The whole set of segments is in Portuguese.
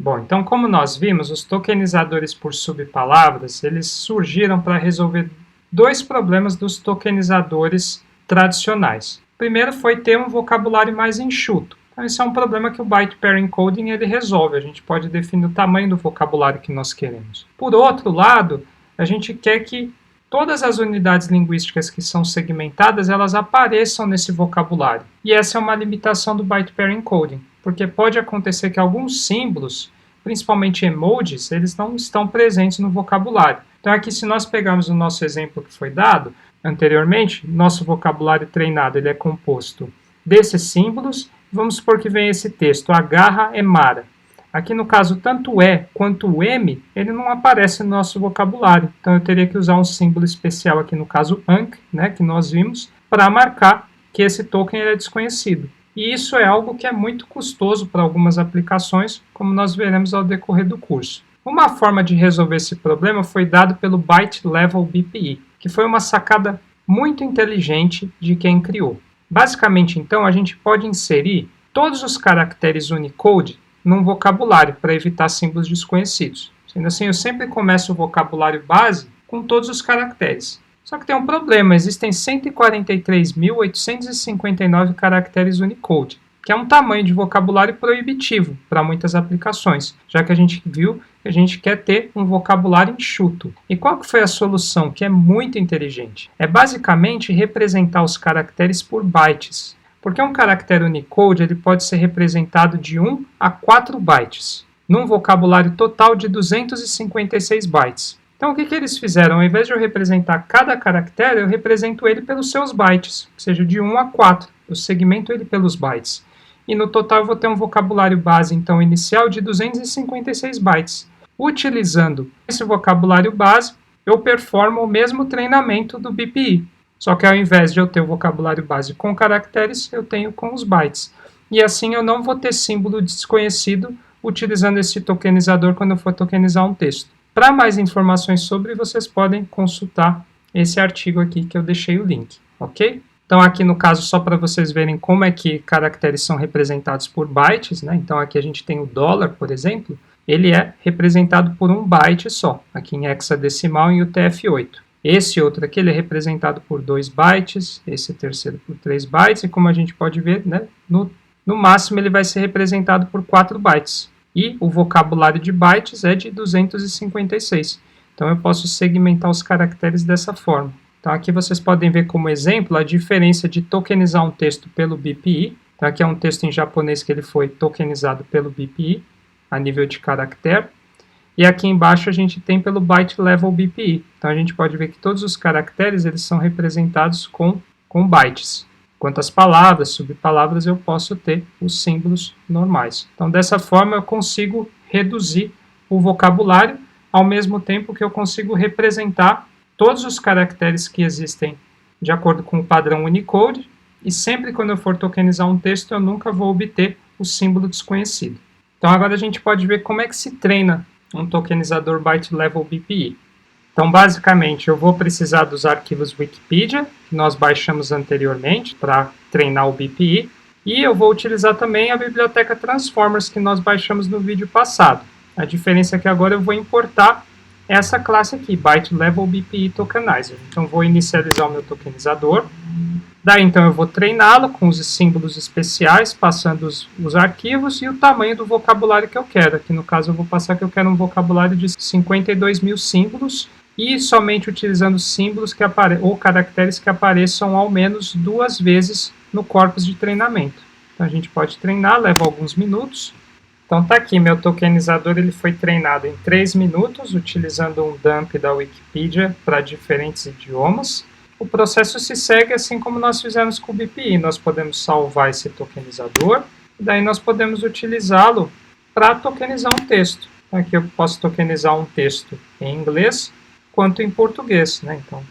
Bom, então como nós vimos, os tokenizadores por subpalavras, eles surgiram para resolver dois problemas dos tokenizadores tradicionais. O primeiro foi ter um vocabulário mais enxuto. Então esse é um problema que o Byte Pair Encoding ele resolve. A gente pode definir o tamanho do vocabulário que nós queremos. Por outro lado, a gente quer que todas as unidades linguísticas que são segmentadas, elas apareçam nesse vocabulário. E essa é uma limitação do Byte Pair Encoding, porque pode acontecer que alguns símbolos, principalmente emojis, eles não estão presentes no vocabulário. Então aqui, se nós pegarmos o nosso exemplo que foi dado anteriormente, nosso vocabulário treinado ele é composto desses símbolos. Vamos supor que vem esse texto, a garra é Mara. Aqui no caso, tanto o E quanto o M, ele não aparece no nosso vocabulário. Então eu teria que usar um símbolo especial aqui no caso ANC, né, que nós vimos, para marcar que esse token é desconhecido. E isso é algo que é muito custoso para algumas aplicações, como nós veremos ao decorrer do curso. Uma forma de resolver esse problema foi dado pelo Byte Level BPI, que foi uma sacada muito inteligente de quem criou. Basicamente, então, a gente pode inserir todos os caracteres Unicode num vocabulário para evitar símbolos desconhecidos. Sendo assim, eu sempre começo o vocabulário base com todos os caracteres. Só que tem um problema, existem 143.859 caracteres Unicode, que é um tamanho de vocabulário proibitivo para muitas aplicações, já que a gente viu que a gente quer ter um vocabulário enxuto. E qual que foi a solução, que é muito inteligente? É basicamente representar os caracteres por bytes. Porque um caractere Unicode ele pode ser representado de 1 a 4 bytes, num vocabulário total de 256 bytes. Então o que eles fizeram? Ao invés de eu representar cada caractere, eu represento ele pelos seus bytes, ou seja, de 1 a 4. Eu segmento ele pelos bytes. E no total eu vou ter um vocabulário base então inicial de 256 bytes. Utilizando esse vocabulário base, eu performo o mesmo treinamento do BPI. Só que ao invés de eu ter o vocabulário base com caracteres, eu tenho com os bytes. E assim eu não vou ter símbolo desconhecido utilizando esse tokenizador quando eu for tokenizar um texto. Para mais informações sobre, vocês podem consultar esse artigo aqui que eu deixei o link, ok? Então aqui no caso, só para vocês verem como é que caracteres são representados por bytes, né? Então aqui a gente tem o dólar, por exemplo, ele é representado por um byte só, aqui em hexadecimal em UTF-8. Esse outro aqui ele é representado por 2 bytes, esse terceiro por 3 bytes, e como a gente pode ver, né, no máximo ele vai ser representado por 4 bytes. E o vocabulário de bytes é de 256. Então eu posso segmentar os caracteres dessa forma. Então aqui vocês podem ver como exemplo a diferença de tokenizar um texto pelo BPI. Então aqui é um texto em japonês que ele foi tokenizado pelo BPI, a nível de caractere. E aqui embaixo a gente tem pelo Byte Level BPI. Então a gente pode ver que todos os caracteres eles são representados com bytes. Quanto às palavras, subpalavras, eu posso ter os símbolos normais. Então dessa forma eu consigo reduzir o vocabulário, ao mesmo tempo que eu consigo representar todos os caracteres que existem de acordo com o padrão Unicode, e sempre quando eu for tokenizar um texto eu nunca vou obter o símbolo desconhecido. Então agora a gente pode ver como é que se treina um tokenizador Byte Level BPI. Então, basicamente, eu vou precisar dos arquivos Wikipedia, que nós baixamos anteriormente para treinar o BPI, e eu vou utilizar também a biblioteca Transformers, que nós baixamos no vídeo passado. A diferença é que agora eu vou importar essa classe aqui, Byte Level BPI Tokenizer. Então, vou inicializar o meu tokenizador. Daí, então, eu vou treiná-lo com os símbolos especiais, passando os arquivos e o tamanho do vocabulário que eu quero. Aqui, no caso, eu vou passar que eu quero um vocabulário de 52 mil símbolos e somente utilizando símbolos ou caracteres que apareçam ao menos 2 vezes no corpus de treinamento. Então, a gente pode treinar, leva alguns minutos. Então, tá aqui, meu tokenizador ele foi treinado em 3 minutos, utilizando um dump da Wikipedia para diferentes idiomas. O processo se segue assim como nós fizemos com o BPI. Nós podemos salvar esse tokenizador, e daí nós podemos utilizá-lo para tokenizar um texto. Então, aqui eu posso tokenizar um texto em inglês, quanto em português, né? Então,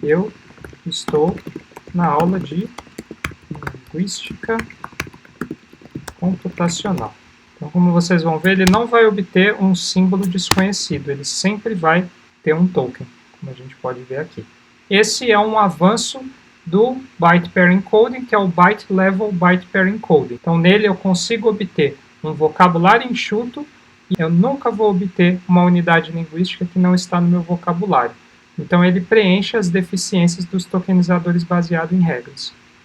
eu estou na aula de linguística computacional. Então, como vocês vão ver, ele não vai obter um símbolo desconhecido, ele sempre vai ter um token, como a gente pode ver aqui. Esse é um avanço do Byte Pair Encoding, que é o Byte Level Byte Pair Encoding. Então, nele eu consigo obter um vocabulário enxuto e eu nunca vou obter uma unidade linguística que não está no meu vocabulário. Então ele preenche as deficiências dos tokenizadores baseados em regras.